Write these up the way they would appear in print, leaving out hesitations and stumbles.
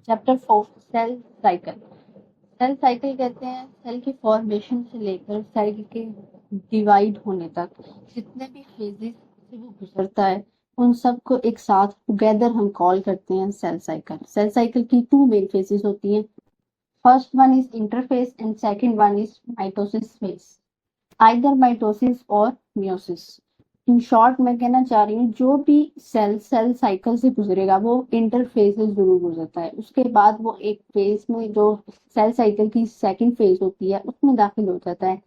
Chapter 4 cell cycle. Cell cycle कहते हैं cell की फॉर्मेशन से लेकर सेल के डिवाइड होने तक जितने भी फेजेस से वो गुजरता है उन सबको एक साथ टुगेदर हम कॉल करते हैं सेल साइकिल। सेल साइकिल की टू मेन फेजेस होती हैं। First one is interface and second one is mitosis phase, either mitosis और मियोसिस। इन शॉर्ट मैं कहना चाह रही हूँ जो भी सेल सेल साइकिल से गुजरेगा वो इंटरफेज से जरूर गुजरता है। उसके बाद वो एक फेज में जो सेल साइकिल की सेकंड फेज होती है उसमें दाखिल हो जाता है,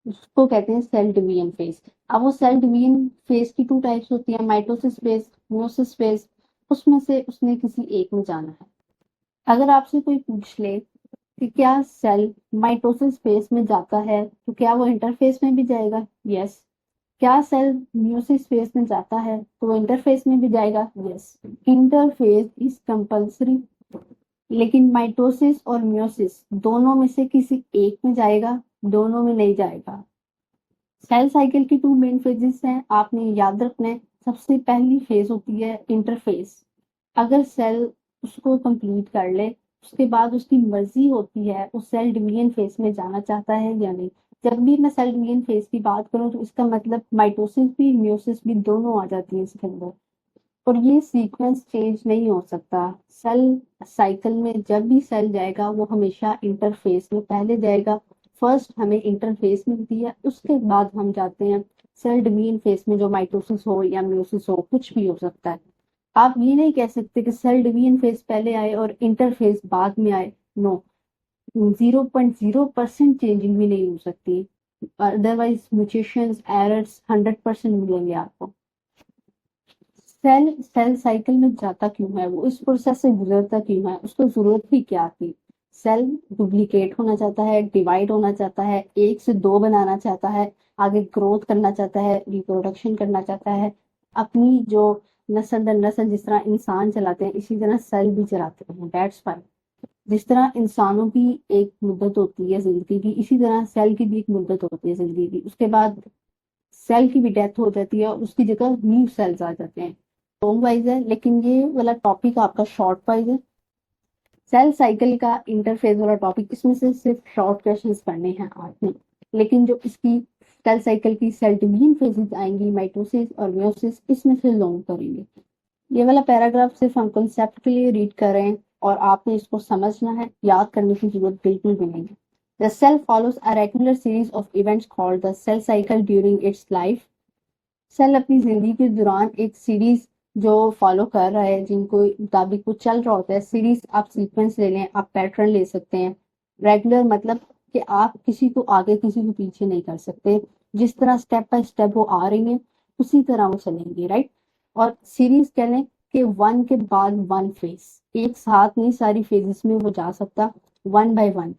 उसको कहते हैं सेल डिवीजन फेज। अब वो सेल डिवीजन फेज की टू टाइप्स होती है, माइटोसिस फेज, मियोसिस फेज। उसमें से उसने किसी एक में जाना है। अगर आपसे कोई पूछ ले कि क्या सेल माइटोसिस फेज में जाता है तो क्या वो इंटरफेस में भी जाएगा? यस। क्या सेल मियोसिस फेज में जाता है तो वो इंटरफेस में भी जाएगा? यस। इंटरफेज इज कंपल्सरी, लेकिन माइटोसिस और मियोसिस दोनों में से किसी एक में जाएगा, दोनों में नहीं जाएगा। सेल साइकिल की टू मेन फेजेस हैं, आपने याद रखना है। सबसे पहली फेज होती है इंटरफेस। अगर सेल उसको कंप्लीट कर ले उसके बाद उसकी मर्जी होती है वो सेल डिवीजन फेज में जाना चाहता है या नहीं। जब भी मैं सेल डिवीजन फेज की बात करूं तो इसका मतलब माइटोसिस भी मियोसिस भी दोनों आ जाती है इसके अंदर, और ये सीक्वेंस चेंज नहीं हो सकता। सेल साइकिल में जब भी सेल जाएगा वो हमेशा इंटरफेस में पहले जाएगा। फर्स्ट हमें इंटरफेस मिलती है, उसके बाद हम जाते हैं सेल डिवीजन फेज में, जो माइटोसिस हो या मियोसिस हो, कुछ भी हो सकता है। आप ये नहीं कह सकते कि सेल डिवीजन फेज पहले आए और इंटरफेज बाद में आए। नो, 0.0% चेंजिंग भी नहीं हो सकती, अदरवाइज म्यूटेशंस एरर्स 100% मिलेंगे आपको। सेल सेल साइकिल में जाता क्यों है, वो इस प्रोसेस से गुजरता क्यों है, उसको जरूरत ही क्या थी? सेल डुप्लीकेट होना चाहता है, डिवाइड होना चाहता है, एक से दो बनाना चाहता है, आगे ग्रोथ करना चाहता है, रिप्रोडक्शन करना चाहता है, अपनी जो नस्ल दर नस्ल जिस तरह इंसान चलाते हैं इसी तरह सेल भी चलाते हैं। That's fine. जिस तरह इंसानों की एक मुद्दत होती है जिंदगी की, इसी तरह सेल की भी एक मुद्दत होती है जिंदगी की। उसके बाद सेल की भी डेथ हो जाती है और उसकी जगह न्यू सेल्स आ जाते हैं। लॉन्ग वाइज है लेकिन ये वाला टॉपिक आपका शॉर्ट वाइज है। सेल साइकिल का इंटरफेज वाला टॉपिक, इसमें से सिर्फ शॉर्ट क्वेश्चंस पढ़ने हैं आपने, लेकिन जो इसकी सेल साइकिल की सेल डिवीजन फेजेस आएंगी, माइटोसिस और मियोसिस, इसमें से लॉन्ग करेंगे। ये वाला पैराग्राफ सिर्फ हम कंसेप्ट के लिए रीड कर रहे हैं और आपने इसको समझना है, याद करने की जरूरत बिल्कुल भी नहीं है। The cell follows a regular series of events called the cell cycle during its life. Cell अपनी जिंदगी के दौरान एक सीरीज जो फॉलो कर रहा है, जिनको मुताबिक वो चल रहा होता है। सीरीज आप सीक्वेंस ले लें, आप पैटर्न ले सकते हैं। रेगुलर मतलब कि आप किसी को आगे किसी को पीछे नहीं कर सकते, जिस तरह स्टेप बाय स्टेप वो आ रही है उसी तरह वो चलेंगे, राइट। और सीरीज कह लें कि वन के बाद वन फेज, एक साथ नहीं सारी फेजेस में वो जा सकता, वन बाय वन।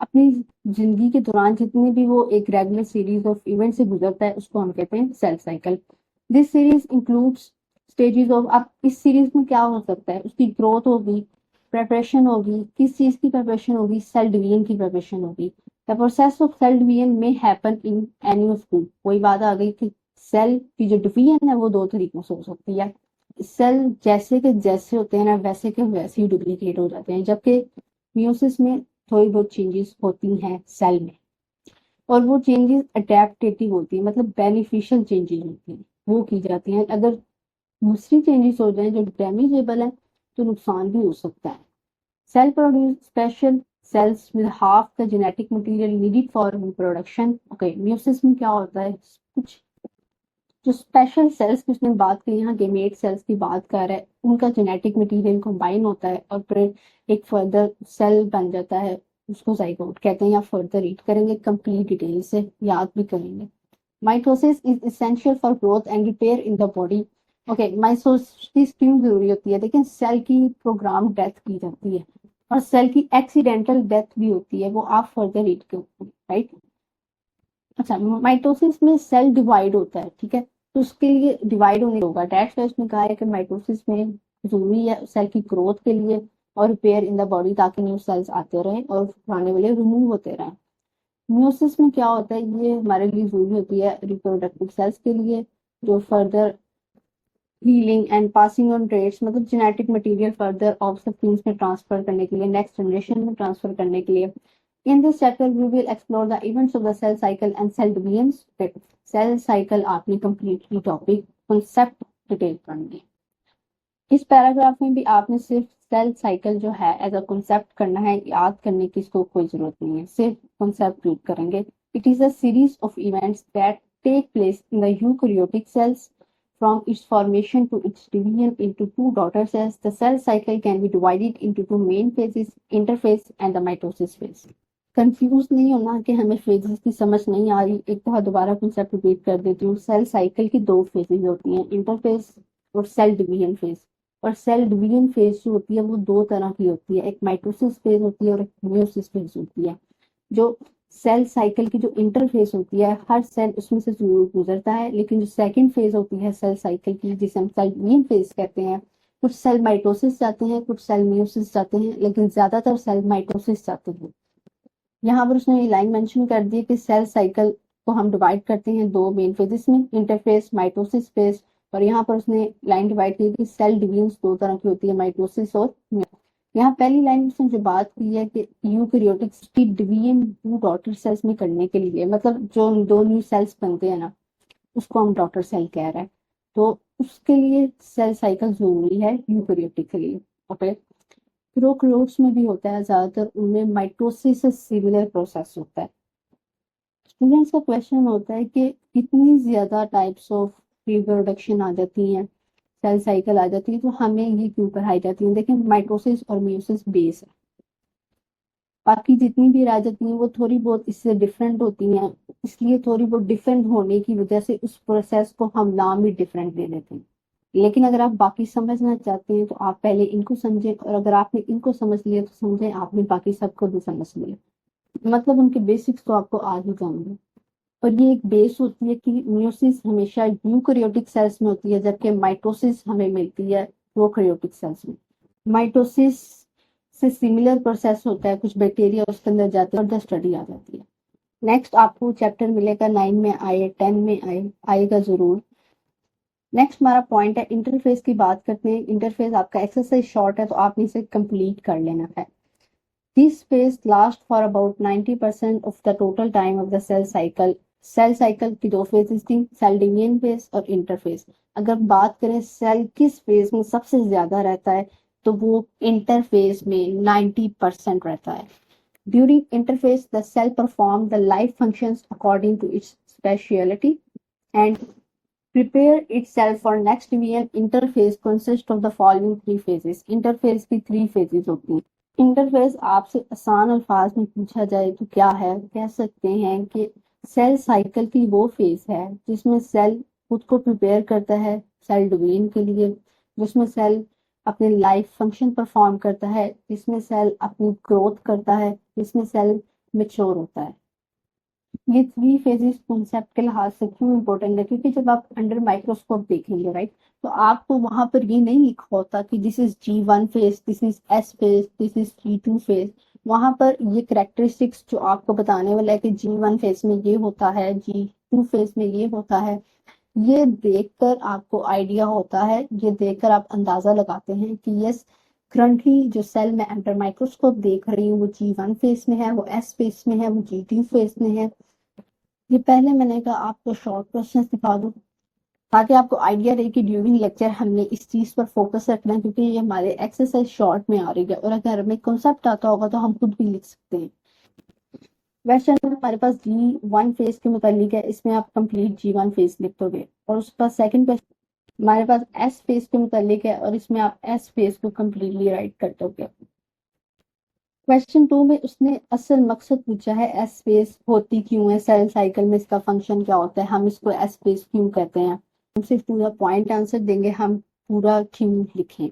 अपनी जिंदगी के दौरान जितने भी वो एक रेगुलर सीरीज ऑफ इवेंट से गुजरता है उसको हम कहते हैं cell cycle. This series includes stages of, अब इस सीरीज में क्या हो सकता है, उसकी ग्रोथ होगी, प्रिपरेशन होगी, किस चीज की प्रिपरेशन होगी, सेल डिवीजन की प्रिपरेशन होगी। The process of cell division में happen in any of two. वही बात आ गई कि सेल की जो डिवीजन है वो दो तरीकों से हो सकती है। सेल जैसे के जैसे होते हैं ना वैसे के वैसे ही डुप्लीकेट हो जाते हैं, जबकि मियोसिस में थोड़ी बहुत चेंजेस होती हैं सेल में, और वो चेंजेस अडेप्टेटिव होती है, मतलब बेनिफिशियल चेंजेस होती हैं, वो की जाती हैं। अगर दूसरी चेंजेस हो जाए जो डैमेजेबल है तो नुकसान भी हो सकता है। Cell produce special cells with half the genetic material needed for reproduction. Okay, meiosis में क्या होता है, कुछ जो स्पेशल सेल्स की उसने बात की, यहाँ गेमेट सेल्स की बात कर रहा है, उनका जेनेटिक मटेरियल कंबाइन होता है और फिर एक फर्दर सेल बन जाता है, उसको जाइगोट कहते हैं। या फर्दर रीड करेंगे कंप्लीट डिटेल से, याद भी करेंगे। Mitosis is essential for growth and repair in the body. Okay, mitosis क्यों जरूरी होती है? लेकिन सेल की प्रोग्राम डेथ की जाती है और सेल की एक्सीडेंटल डेथ भी होती है, वो आप फर्दर रीड करेंगे, राइट। अच्छा, माइटोसिस में सेल डिवाइड होता है, ठीक है, तो उसके लिए डिवाइड होने होगा। डेट्स वाइज उसने कहा है कि माइटोसिस में जरूरी है सेल की ग्रोथ के लिए और रिपेयर इन द बॉडी, ताकि न्यू सेल्स आते रहे और पुराने वाले रिमूव होते रहे। म्यूसिस में क्या होता है, ये हमारे लिए जरूरी होती है रिप्रोडक्टिव सेल्स के लिए, जो further healing and passing on traits, मतलब जेनेटिक मटेरियल फर्दर ऑब्सेप्टिन्स में ट्रांसफर करने के लिए, नेक्स्ट जनरेशन में ट्रांसफर करने के लिए। In this chapter we will explore the events of the cell cycle and cell division. Cell cycle आपने कंप्लीटली टॉपिक कॉन्सेप्ट डिटेल पढ़नी है। इस पैराग्राफ में भी आपने सिर्फ सेल साइकिल जो है एज अ कॉन्सेप्ट करना है, याद करने की इसको कोई जरूरत नहीं है, सिर्फ कॉन्सेप्ट रीड करेंगे। It is a series of events that take place in the eukaryotic cells from its formation to its division into two daughter cells. The cell cycle can be divided into two main phases, interphase and the mitosis phase. Confuse नहीं होना कि हमें phases की समझ नहीं आ रही, एक बार दोबारा कॉन्सेप्ट रिपीट कर देती हूँ। सेल साइकिल की दो फेजेस होती हैं, इंटरफेज और सेल डिवीजन फेज। और सेल डिवीजन फेज जो होती है वो दो तरह की होती है, एक माइटोसिस फेज होती है और एक मियोसिस फेज होती है। जो सेल साइकिल की जो इंटरफेस होती है, हर सेल उसमें से जरूर गुजरता है, लेकिन जो सेकंड फेज होती है सेल साइकिल की, जिसे हम सेल डिवीजन फेज कहते हैं, कुछ सेल माइटोसिस जाते हैं, कुछ सेल मियोसिस जाते हैं, लेकिन ज्यादातर सेल माइटोसिस जाते हैं। यहाँ पर उसने लाइन मेंशन कर दी कि सेल साइकिल को हम डिवाइड करते हैं दो मेन फेजेस में, इंटरफेस, माइटोसिस फेज। और यहाँ पर उसने लाइन डिवाइड की कि सेल डिवीजन दो तरह की होती है, माइटोसिस और यहाँ पहली लाइन में उसने जो बात की है कि यूकैरियोटिक्स की डिवीजन टू डॉटर सेल्स में करने के लिए, मतलब जो दो न्यू सेल्स बनते हैं ना, उसको हम डॉटर सेल कह रहे हैं, तो उसके लिए सेल साइकिल जरूरी है यूकैरियोटिक के लिए। ओके, प्रोकैरियोट्स में भी होता है, ज्यादातर उनमें माइटोसिस से सिमिलर प्रोसेस होता है। स्टूडेंट्स का क्वेश्चन होता है कि इतनी ज्यादा टाइप्स ऑफ रिप्रोडक्शन आ जाती हैं, सेल साइकिल आ जाती है, तो हमें ये क्यों पढ़ाई जाती है? देखिए, माइटोसिस और मियोसिस बेस है, बाकी जितनी भी रह जाती हैं वो थोड़ी बहुत इससे डिफरेंट होती हैं, इसलिए थोड़ी बहुत डिफरेंट होने की वजह से उस प्रोसेस को हम नाम भी डिफरेंट दे देते हैं। लेकिन अगर आप बाकी समझना चाहते हैं तो आप पहले इनको समझें, और अगर आपने इनको समझ लिया तो समझें आपने बाकी सबको भी समझ लिया, मतलब उनके बेसिक्स तो आपको आ ही जाएंगे। और ये एक बेस होती है कि मियोसिस हमेशा यूकैरियोटिक सेल्स में होती है, जबकि माइटोसिस हमें मिलती है प्रोकैरियोटिक सेल्स में। माइटोसिस से सिमिलर प्रोसेस होता है, कुछ बैक्टीरिया उसके अंदर जाते हैं और द स्टडी आ जाती है। नेक्स्ट आपको चैप्टर मिलेगा 9 में आए, 10 में आएगा जरूर। नेक्स्ट हमारा पॉइंट है इंटरफेस की बात करते हैं। इंटरफेस आपका एक्सरसाइज शॉर्ट है तो आपने इसे कंप्लीट कर लेना है। This phase lasts for about 90% of the total time of the cell cycle. Cell cycle की दो फेजेस थी, सेल डिवीजन फेज और इंटरफेज। अगर बात करें सेल किस फेज में सबसे ज्यादा रहता है, तो वो इंटरफेज में 90% रहता है। During interphase the cell perform the life functions according to its speciality and prepare itself for next division. Interphase consists of the following three phases. Interphase की 3 phases होती हैं। इंटरफेस आपसे आसान अल्फाज में पूछा जाए तो क्या है, कह सकते हैं कि सेल साइकिल की वो फेज है जिसमें सेल खुद को प्रिपेयर करता है सेल डिवीजन के लिए, जिसमें सेल अपने लाइफ फंक्शन परफॉर्म करता है, जिसमें सेल अपनी ग्रोथ करता है, जिसमें सेल मेच्योर होता है। ये 3 फेजेस कॉन्सेप्ट के लिहाज से क्यों इंपॉर्टेंट है, क्योंकि जब आप अंडर माइक्रोस्कोप देखेंगे राइट, तो आपको वहां पर ये नहीं लिखा होता कि this is G1 phase, this is S phase, this is G2 phase. वहां पर ये करेक्टरिस्टिक्स जो आपको बताने वाला है कि G1 फेज में ये होता है, G2 फेज में ये होता है, ये देखकर आपको आइडिया होता है, ये देखकर आप अंदाजा लगाते हैं कि यस, करंटली जो सेल मैं अंडर माइक्रोस्कोप देख रही हूँ वो G1 फेज में है, वो S फेज में है, वो G2 फेज में है। ये पहले मैंने कहा आपको शॉर्ट क्वेश्चन दिखा दूं ताकि आपको आइडिया रहे कि ड्यूरिंग लेक्चर हमने इस चीज पर फोकस रखना है, क्योंकि ये हमारे एक्सरसाइज शॉर्ट में आ रही है, और अगर हमें कॉन्सेप्ट आता होगा तो हम खुद भी लिख सकते हैं। क्वेश्चन हमारे पास G1 फेज के मुतालिक है, इसमें आप कंप्लीट G1 फेज लिख दोगे। और उसके बाद सेकंड क्वेश्चन हमारे पास S फेज के मुतालिक है, और इसमें आप S फेज को कंप्लीटली राइट कर दोगे। क्वेश्चन 2 में उसने असल मकसद पूछा है एस फेज होती क्यों है, सेल साइकिल में इसका फंक्शन क्या होता है, हम इसको एस फेज क्यों कहते हैं। हम सिर्फ पूरा पॉइंट आंसर देंगे, हम पूरा क्यों लिखें।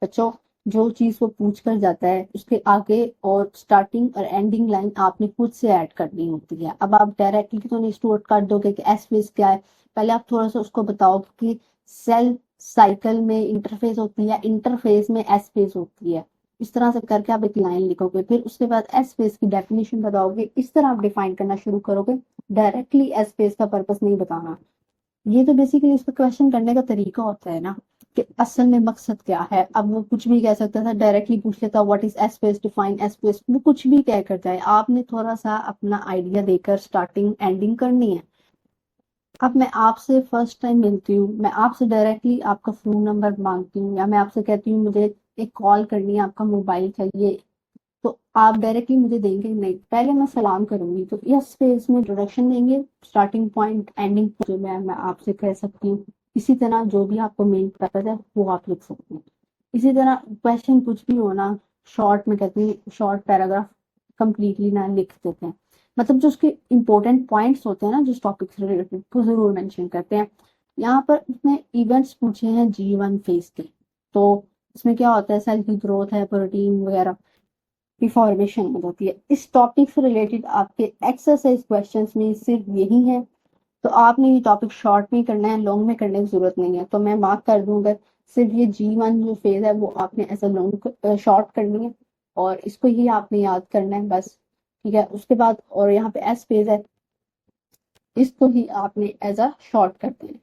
बच्चों, जो चीज वो पूछ कर जाता है उसके आगे और स्टार्टिंग और एंडिंग लाइन आपने खुद से ऐड करनी होती है। अब आप डायरेक्टली तो नहीं स्टोर कर दोगे कि एस फेज क्या है, पहले आप थोड़ा सा उसको बताओ कि सेल साइकिल में इंटरफेस होती है, इंटरफेस में एस फेज होती है। इस तरह से करके आप एक लाइन लिखोगे, फिर उसके बाद एस फेज की डेफिनेशन बताओगे, इस तरह आप डिफाइन करना शुरू करोगे। डायरेक्टली एस फेज का पर्पस नहीं बताना। ये तो बेसिकली इसका क्वेश्चन करने का तरीका होता है ना, कि असल में मकसद क्या है। अब वो कुछ भी कह सकता था, डायरेक्टली पूछ लेता what is S space, define S space, वो कुछ भी कह कर जाए, आपने थोड़ा सा अपना आइडिया देकर स्टार्टिंग एंडिंग करनी है। अब मैं आपसे फर्स्ट टाइम मिलती हूँ, मैं आपसे डायरेक्टली आपका फोन नंबर मांगती हूँ, या मैं आपसे कहती हूँ मुझे एक कॉल करनी है, आपका मोबाइल चाहिए, तो आप डायरेक्टली मुझे देंगे नहीं, पहले मैं सलाम करूंगी, तो यस फेज में इंट्रोडक्शन देंगे, स्टार्टिंग पॉइंट एंडिंग जो मैं आपसे कह सकती हूँ। इसी तरह जो भी आपको मेन पर्पज है वो आप लिख सकते हैं। इसी तरह क्वेश्चन कुछ भी होना, शॉर्ट में कहते हैं, शॉर्ट पैराग्राफ कंप्लीटली ना लिख देते हैं, मतलब जो उसके इंपॉर्टेंट पॉइंट्स होते हैं ना जिस टॉपिक से रिलेटेड, वो जरूर मेंशन करते हैं। यहाँ पर उसने इवेंट्स पूछे हैं G1 फेज के, तो इसमें क्या होता है, सेल की ग्रोथ है, प्रोटीन वगैरह की फॉर्मेशन हो जाती है। इस टॉपिक से रिलेटेड आपके एक्सरसाइज क्वेश्चंस में सिर्फ यही है, तो आपने ये टॉपिक शॉर्ट में करना है, लॉन्ग में करने की जरूरत नहीं है, तो मैं मार्क कर दूं अगर सिर्फ ये G1 जो फेज है वो आपने एज अ लॉन्ग शॉर्ट करनी है, और इसको ही आपने याद करना है बस, ठीक है। उसके बाद और यहाँ पे एस फेज है, इसको ही आपने एज अ शॉर्ट करते हैं।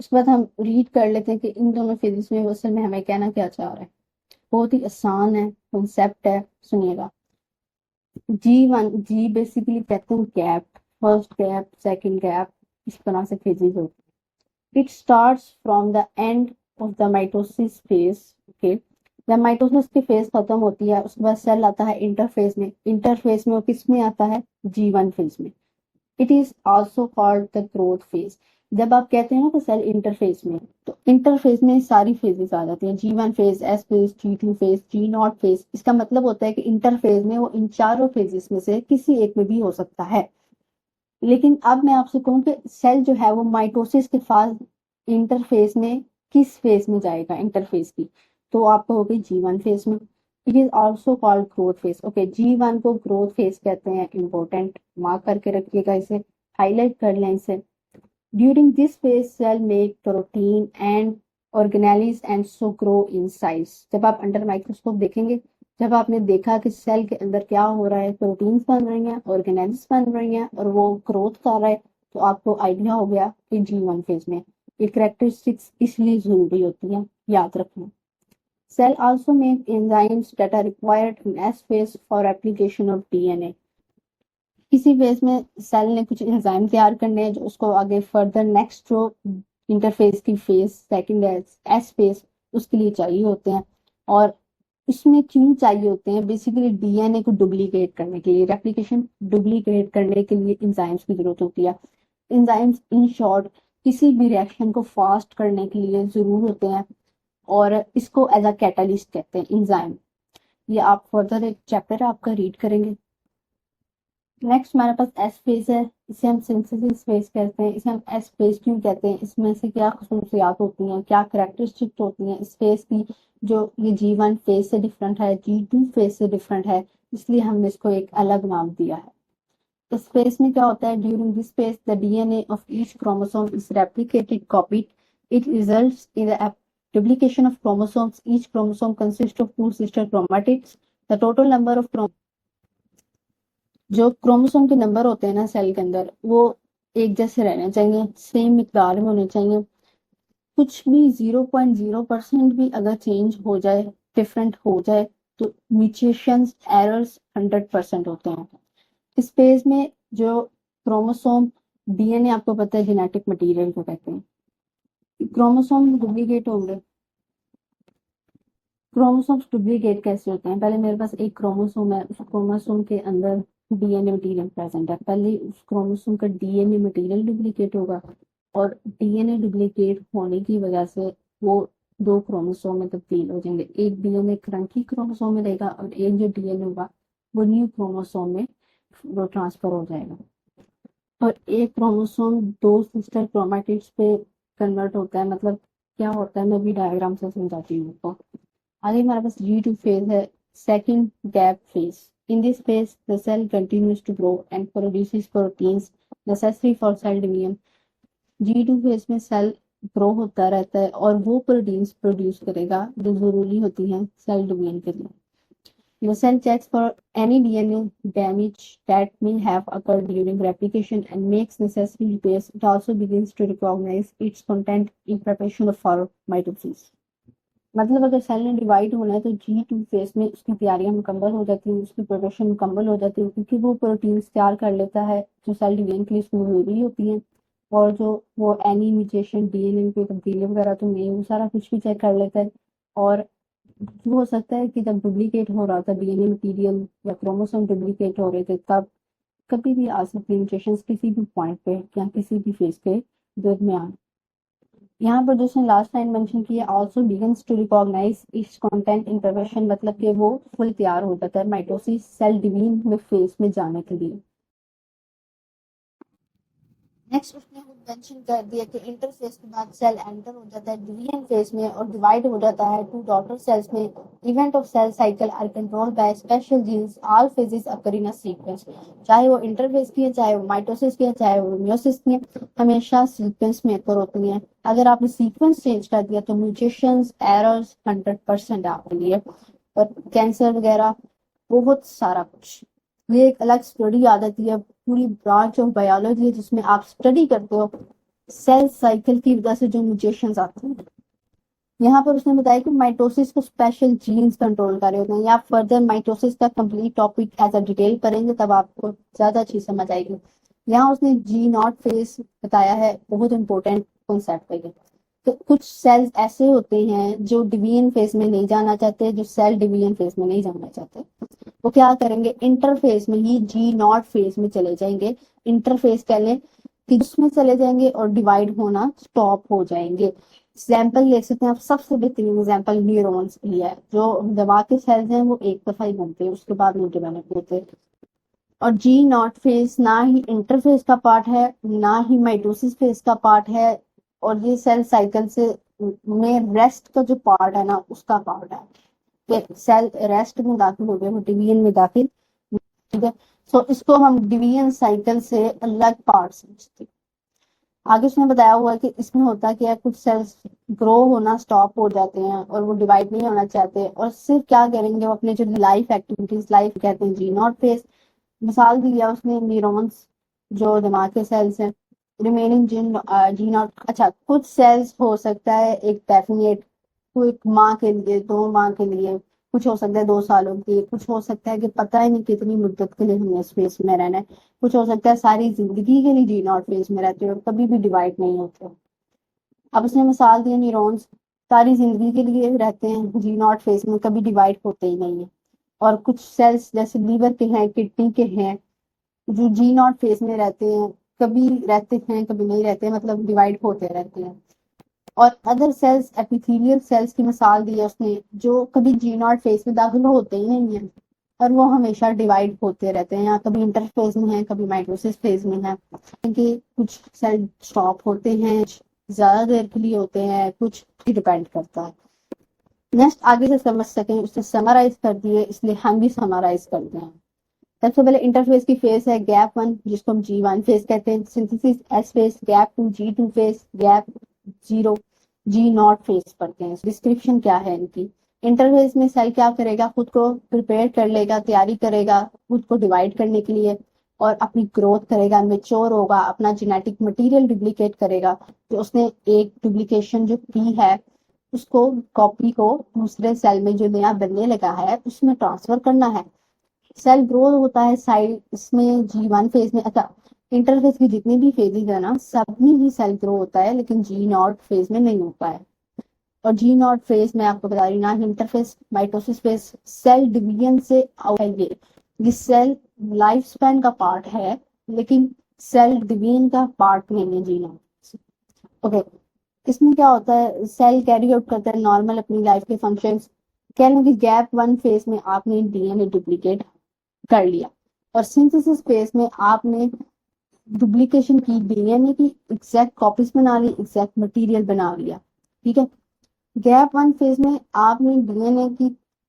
उसके बाद हम रीड कर लेते हैं कि इन दोनों फेजेस में वो असल में हमें कहना क्या चाह रहा है। बहुत ही आसान है, कॉन्सेप्ट है, सुनिएगा। G1, जी बेसिकली कहते हैं gap, first gap, second gap, इस तरह से फेजेस होते हैं। It starts from the end of the mitosis phase, okay. जब माइटोसिस की फेज खत्म होती है उसके बाद सेल आता है इंटरफेज में, इंटरफेज में वो किस में आता है, G1 फेज में। It is also called the growth phase. जब आप कहते हैं ना कि सेल इंटरफेज में, तो इंटरफेज में सारी फेजेस आ जाती हैं, G1 phase, S phase, G2 phase, G0 phase. इसका मतलब होता है कि इंटरफेज में वो इन चारों फेजेस में से किसी एक में भी हो सकता है। लेकिन अब मैं आपसे कहूँ कि सेल जो है वो माइटोसिस के बाद इंटरफेज में किस फेज में जाएगा, इंटरफेज की, तो आप कहोगे G1 फेज में। It is also called growth phase, okay. G1 को ग्रोथ फेज कहते हैं, इंपॉर्टेंट, मार्क करके रखिएगा इसे, हाईलाइट कर लें इसे। During this phase cell make protein and organelles and so grow in size. जब आप अंडर माइक्रोस्कोप देखेंगे, जब आपने देखा कि सेल के अंदर क्या हो रहा है, प्रोटीन्स बन रही हैं, ऑर्गेनेल्स बन रही हैं, और वो ग्रोथ कर रहा है, तो आपको आइडिया हो गया कि G1 फेज में। ये कैरेक्टरिस्टिक्स इसलिए जरूरी होती हैं, याद रखना। Cell also make enzymes that are required in S phase for replication of DNA। इसी फेज में सेल ने कुछ एंजाइम तैयार करने हैं जो उसको आगे फर्दर नेक्स्ट जो इंटरफेज की फेज, सेकंड एस फेज, उसके लिए चाहिए होते हैं। और इसमें क्यों चाहिए होते हैं, बेसिकली DNA को डुप्लीकेट करने के लिए, रेप्लिकेशन डुप्लीकेट करने के लिए इंजाइम्स की जरूरत होती है। इंजाइम्स इन शॉर्ट किसी भी रिएक्शन को फास्ट करने के लिए जरूर होते हैं, और इसको एज अ कैटलिस्ट कहते हैं, इंजाइम। ये आप फर्दर एक चैप्टर है आपका, रीड करेंगे। नेक्स्ट हमारे पास एस फेज है, इसे हम सिंथेसिस फेज कहते हैं। इसे हम एस फेज क्यों कहते हैं, इसमें से क्या खसूसियात होती हैं, क्या कैरेक्टरिस्टिक्स होती हैं इस फेज की, जो ये G1 फेज से डिफरेंट है, G2 फेज से डिफरेंट है, इसलिए हमने इसको एक अलग नाम दिया है। इस फेज में क्या होता है, during this phase the DNA of each chromosome is replicated copied. It results in the duplication of chromosomes. Each chromosome consists of two sister chromatids. The total number of जो क्रोमोसोम के number होते हैं ना cell के अंदर, वो एक जैसे रहने चाहिए, सेम मिकदार में होने चाहिए। कुछ भी 0.0% भी अगर चेंज हो जाए, डिफरेंट हो जाए, तो म्यूटेशंस, एरर्स 100% होते हैं। इस पेज में जो क्रोमोसोम, DNA आपको पता है जेनेटिक मटेरियल को कहते हैं। क्रोमोसोम डुप्लीकेट होंगे, क्रोमोसोम्स डुप्लीकेट कैसे होते हैं, पहले मेरे पास एक क्रोमोसोम है, उस क्रोमोसोम के अंदर DNA मटेरियल प्रेजेंट है, पहले उस क्रोमोसोम का DNA मटेरियल डुप्लीकेट होगा, और DNA डुप्लीकेट होने की वजह से वो दो क्रोमोसोम में तब्दील हो जाएंगे। एक DNA करंट ही क्रोमोसोम में रहेगा, और एक जो DNA होगा वो न्यू क्रोमोसोम में वो ट्रांसफर हो जाएगा। और एक क्रोमोसोम दो सिस्टर क्रोमैटिड्स पे कन्वर्ट होता है, मतलब क्या होता है, मैं भी डायग्राम से समझाती हूँ आपको। आगे हमारे पास G2 फेज है, second gap phase. In this phase the cell continues to grow and produces proteins necessary for cell division. G2 phase में सेल ग्रो होता रहता है और वो प्रोटीन्स प्रोड्यूस करेगा जो जरूरी होती हैं सेल डिवीजन के लिए। The cell checks for any DNA damage that may have occurred during replication and makes necessary repairs. It also begins to recognize its content in preparation for mitosis. मतलब अगर cell ने divide होना है तो G2 phase में उसकी तैयारियां मुकम्मल हो जाती हैं, उसकी प्रिपरेशन मुकम्मल हो जाती है, क्योंकि वो प्रोटीन्स तैयार कर लेता है जो सेल डिवीजन के लिए उसमें जरूरी होती हैं। और जो वो एनी म्यूटेशन डीएनए में कोई तब्दीली वगैरह तो नहीं, वो सारा कुछ भी चेक कर लेता है। और हो सकता है कि जब डुप्लीकेट हो रहा था डीएनए मटीरियल या क्रोमोसोम डुप्लीकेट हो रहे थे, तब कभी भी आ सकती म्यूटेशंस किसी भी पॉइंट पे या किसी भी फेज के दरमियान। यहाँ पर जो उसने लास्ट लाइन मेंशन की है, also begins to recognise its content in preparation, मतलब कि वो फुल तैयार हो जाता है माइटोसिस सेल डिवीजन में फेज में जाने के लिए। नेक्स्ट उसने मेंशन कर दिया कि इंटरफेस के बाद सेल एंटर हो जाता है डिवीजन फेज में और डिवाइड हो जाता है टू डॉटर सेल्स में। Event of cell cycle are controlled by special genes, all phases occur in a sequence. चाहे वो इंटरफेस की है, चाहे वो माइटोसिस की है, चाहे वो मियोसिस की है, हमेशा सीक्वेंस में अकर होती हैं। अगर आपने सीक्वेंस चेंज कर दिया तो म्यूटेशंस एरर्स 100% आपके लिए, और कैंसर वगैरह बहुत सारा कुछ। ये एक अलग स्टडी आ जाती है, पूरी ब्रांच ऑफ बायोलॉजी है जिसमें आप स्टडी करते हो सेल साइकिल की वजह से जो म्यूटेशंस आते हैं। यहाँ पर उसने बताया कि माइटोसिस को स्पेशल जीन्स कंट्रोल कर रहे होते हैं। या फर्दर माइटोसिस का complete topic as a detail पढ़ेंगे तब आपको ज्यादा अच्छी समझ आएगी। यहाँ उसने G0 फेज बताया है, बहुत इंपॉर्टेंट कॉन्सेप्ट है ये। तो कुछ सेल्स ऐसे होते हैं जो डिवीजन फेज में नहीं जाना चाहते, जो सेल डिवीजन फेज में नहीं जाना चाहते, वो क्या करेंगे, इंटरफेस में ही G0 फेज में चले जाएंगे। इंटरफेस कह लें कि उसमें चले जाएंगे और डिवाइड होना स्टॉप हो जाएंगे। एग्जाम्पल ले सकते हैं आप, सबसे बेहतरीन एग्जाम्पल न्यूरॉन्स की है। जो दिमाग के सेल्स हैं वो एक दफा ही बनते हैं, उसके बाद नहीं डेवलप होते। और G0 फेज ना ही इंटरफेस का पार्ट है, ना ही माइटोसिस फेज का पार्ट है, और ये सेल साइकिल से में रेस्ट का जो पार्ट है ना उसका पार्ट है। कि सेल रेस्ट में दाखिल हो गए, वो डिवीजन में दाखिल, ठीक है। सो इसको हम डिवीजन साइकिल से अलग पार्ट समझते हैं। आगे उसने बताया हुआ है कि इसमें होता क्या है, कुछ सेल्स ग्रो होना स्टॉप हो जाते हैं और वो डिवाइड नहीं होना चाहते, और सिर्फ क्या करेंगे, वो अपने जो लाइफ एक्टिविटीज, लाइफ कहते हैं G0 फेज। मिसाल दी है उसने न्यूरॉन्स, जो दिमाग के सेल्स हैं, रिमेनिंग G0। अच्छा, कुछ सेल्स हो सकता है एक डेफिनेट, कोई एक माह के लिए, 2 माह के लिए, कुछ हो सकता है 2 सालों के लिए, कुछ हो सकता है कि पता ही नहीं कितनी मुद्दत के लिए हमने इस फेज में रहना है, कुछ हो सकता है सारी जिंदगी के लिए G0 फेज में रहते हो, कभी भी डिवाइड नहीं होते। अब उसने मिसाल दी न्यूरॉन्स सारी जिंदगी के लिए रहते हैं G0 फेज में, कभी डिवाइड होते ही नहीं है। और कुछ सेल्स जैसे लीवर के हैं, किडनी के हैं, जो G0 फेज में रहते हैं, कभी रहते हैं कभी नहीं रहते, मतलब डिवाइड होते रहते हैं। और अदर सेल्स, एपिथेलियल सेल्स की मिसाल दी है उसने, जो कभी G0 फेज में दाखिल होते ही नहीं है और वो हमेशा डिवाइड होते रहते हैं, या कभी इंटरफेज में है, कभी माइटोसिस फेज में है। क्योंकि कुछ सेल स्टॉप होते हैं, ज्यादा देर के लिए होते हैं, कुछ डिपेंड करता है। नेक्स्ट आगे से समझ सकें उसने समराइज कर दिए, इसलिए हम भी समराइज करते हैं। सबसे पहले इंटरफेस की फेज है गैप 1, जिसको हम G1 फेज कहते हैं। Synthesis S phase, gap 2 G2 phase, gap 0 G0 phase पढ़ते हैं। डिस्क्रिप्शन क्या है इनकी। इंटरफेस में सेल क्या करेगा, खुद को प्रिपेयर कर लेगा, तैयारी करेगा खुद को डिवाइड करने के लिए, और अपनी ग्रोथ करेगा, मेच्योर होगा, अपना जेनेटिक मटेरियल डुप्लीकेट करेगा। जो उसने एक डुप्लीकेशन जो की है, उसको कॉपी को दूसरे सेल में जो नया बनने लगा है उसमें ट्रांसफर करना है। सेल ग्रोथ होता है साइड इसमें G1 फेज में। अच्छा, इंटरफेस की जितनी भी फेजेज है ना, सब में ही सेल ग्रो होता है, लेकिन G0 फेज में नहीं होता है। और G0 फेज में आपको बता रही ना, interphase mitosis phase cell division से आउट है। ये सेल लाइफ स्पैन का पार्ट है, लेकिन सेल डिवीजन का पार्ट नहीं है G0। ओके, इसमें क्या होता है, सेल कैरी आउट करता है नॉर्मल अपनी लाइफ के फंक्शंस। कह लें कि गैप 1 फेज में आपने डीएनए डुप्लीकेट कर लिया, और सिंथेसिस फेज में आपने डुप्लीकेशन की, डीएनए की एग्जैक्ट कॉपीज बना ली, एग्जैक्ट मटेरियल बना लिया, ठीक है। गैप 1 फेज में आपने डीएनए की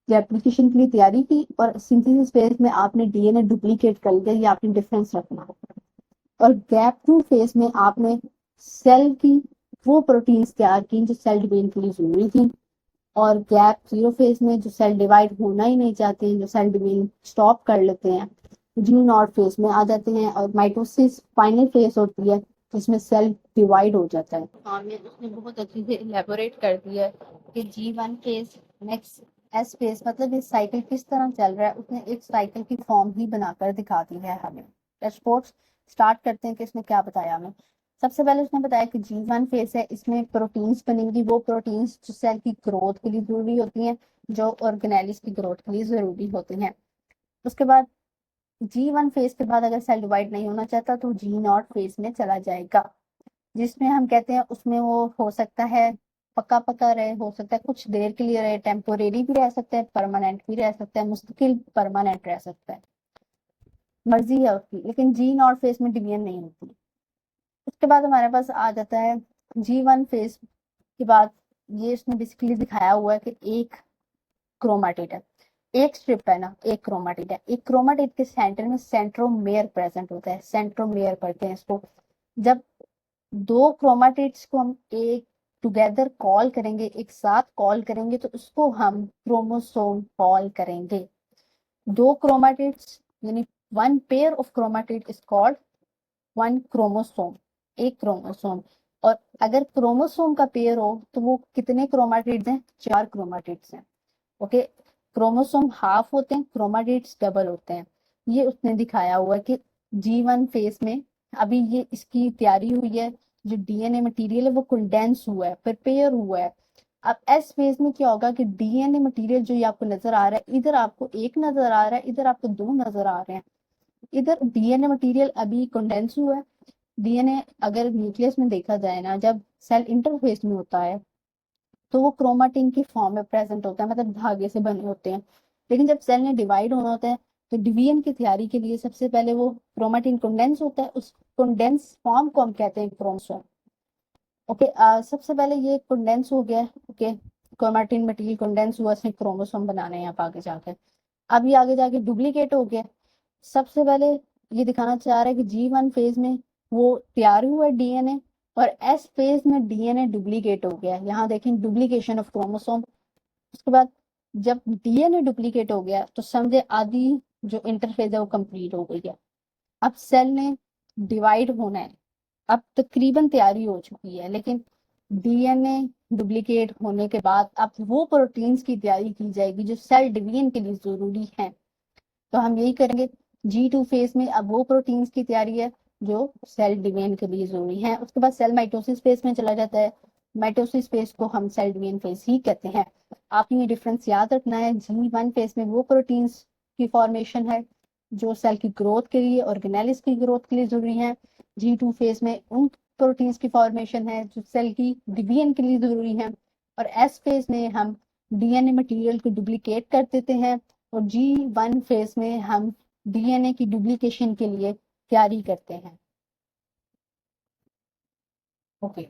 रेप्लिकेशन के लिए तैयारी की, और सिंथेसिस फेज में आपने डीएनए डुप्लीकेट कर लिया, ये आपने डिफरेंस रखना। और गैप 2 फेज में आपने सेल की वो प्रोटीन्स तैयार की जो सेल डिवीजन के लिए जरूरी थी, और गैप 0 फेज में जो सेल डिवाइड होना ही नहीं चाहते हैं, जो सेल डिवीजन स्टॉप कर लेते हैं, जी नॉट फेज में आ जाते हैं। और माइटोसिस फाइनल फेज होती है जिसमें सेल डिवाइड हो जाता है। हाँ, मैं उसने बहुत अच्छे से इलेबोरेट कर दिया कि G1 phase, next S phase, मतलब ये साइकिल किस तरह चल रहा है, उसने एक साइकिल की फॉर्म ही बनाकर दिखा दी है हमें। स्पोर्ट्स स्टार्ट करते हैं कि इसने क्या बताया हमें। सबसे पहले उसने बताया कि G1 फेज है, इसमें प्रोटीन्स बनेंगी, वो प्रोटीन्स जो सेल की ग्रोथ के लिए जरूरी होती हैं, जो ऑर्गेनेलिस की ग्रोथ के लिए जरूरी होती हैं। उसके बाद G1 फेज के बाद अगर सेल डिवाइड नहीं होना चाहता तो G0 फेज में चला जाएगा, जिसमें हम कहते हैं उसमें वो हो सकता है पक्का पक्का रहे, हो सकता है कुछ देर के लिए रहे, टेम्पोरेरी भी रह सकता है, परमानेंट भी रह सकता है, मुस्तकिल परमानेंट रह सकता है, मर्जी है उसकी। लेकिन G0 फेज में डिवीजन नहीं होती। उसके बाद हमारे पास आ जाता है G1 फेज के बाद, ये उसने बेसिकली दिखाया हुआ है कि एक क्रोमाटिड है, एक स्ट्रिप है ना, एक क्रोमाटिड है। एक क्रोमाटिड के सेंटर में सेंट्रोमेयर प्रेजेंट होता है, सेंट्रोमेयर पढ़ते हैं इसको। जब दो क्रोमाटिड्स को हम एक टुगेदर कॉल करेंगे, एक साथ कॉल करेंगे, तो उसको हम क्रोमोसोम कॉल करेंगे। दो क्रोमाटिड्स यानी one pair of chromatid is called one chromosome, एक क्रोमोसोम। और अगर क्रोमोसोम का पेयर हो तो वो कितने क्रोमाटिड्स हैं? 4 क्रोमाटिड्स हैं। ओके, क्रोमोसोम हाफ होते हैं, क्रोमाटिड्स डबल होते हैं। ये उसने दिखाया हुआ है कि G1 फेज में अभी ये इसकी तैयारी हुई है, जो डीएनए मटेरियल है वो कंडेंस हुआ है, प्रिपेयर हुआ है। अब एस फेज में क्या होगा कि डीएनए मटेरियल जो ये आपको नजर आ रहा है, इधर आपको एक नजर आ रहा है, इधर आपको दो नजर आ रहे हैं। इधर डीएनए मटेरियल अभी कंडेंस हुआ है। डीएनए अगर न्यूक्लियस में देखा जाए ना, जब सेल इंटरफेस में होता है तो वो क्रोमाटिन की फॉर्म में प्रेजेंट होता है, मतलब धागे से बने होते हैं। लेकिन जब सेल ने डिवाइड होना होता है तो डिवीजन की तैयारी के लिए सबसे पहले वो क्रोमाटिन कंडेंस होता है, उस कंडेंस फॉर्म को हम कहते हैं क्रोमोसोम। ओके, सबसे पहले ये कंडेंस हो गया। ओके, क्रोमाटिन मटेरियल कंडेंस हुआ, इसने क्रोमोसोम बनाने हैं आप आगे जाकर। अब ये आगे जाके डुप्लीकेट हो गया। सबसे पहले ये दिखाना चाह रहा है कि G1 फेज में वो तैयार हुआ डीएनए, और एस फेज में डीएनए डुप्लीकेट हो गया। यहाँ देखें, डुप्लीकेशन ऑफ क्रोमोसोम। उसके बाद जब डीएनए डुप्लीकेट हो गया तो समझे आधी जो इंटरफेज है वो कंप्लीट हो गई है। अब सेल ने डिवाइड होना है, अब तकरीबन तैयारी हो चुकी है। लेकिन डीएनए डुप्लीकेट होने के बाद अब वो प्रोटीन्स की तैयारी की जाएगी जो सेल डिवीजन के लिए जरूरी है। तो हम यही करेंगे, G2 फेज में अब वो प्रोटीन्स की तैयारी है जो सेल डिवीजन के लिए जरूरी है। उसके बाद सेल माइटोसिस फेज में चला जाता है। माइटोसिस फेज को हम सेल डिवीजन फेज ही कहते हैं। आपने ये डिफरेंस याद रखना है। G1 फेज में वो प्रोटीन्स की फॉर्मेशन है जो सेल की ग्रोथ के लिए, ऑर्गेनेलिस की ग्रोथ के लिए जरूरी है। G2 फेज में उन प्रोटीन्स की फॉर्मेशन है जो सेल की डिवीजन के लिए जरूरी है। और एस फेज में हम डीएनए मटेरियल को डुप्लीकेट कर देते हैं, और G1 फेज में हम डीएनए की डुप्लीकेशन के लिए तैयारी करते हैं। ओके।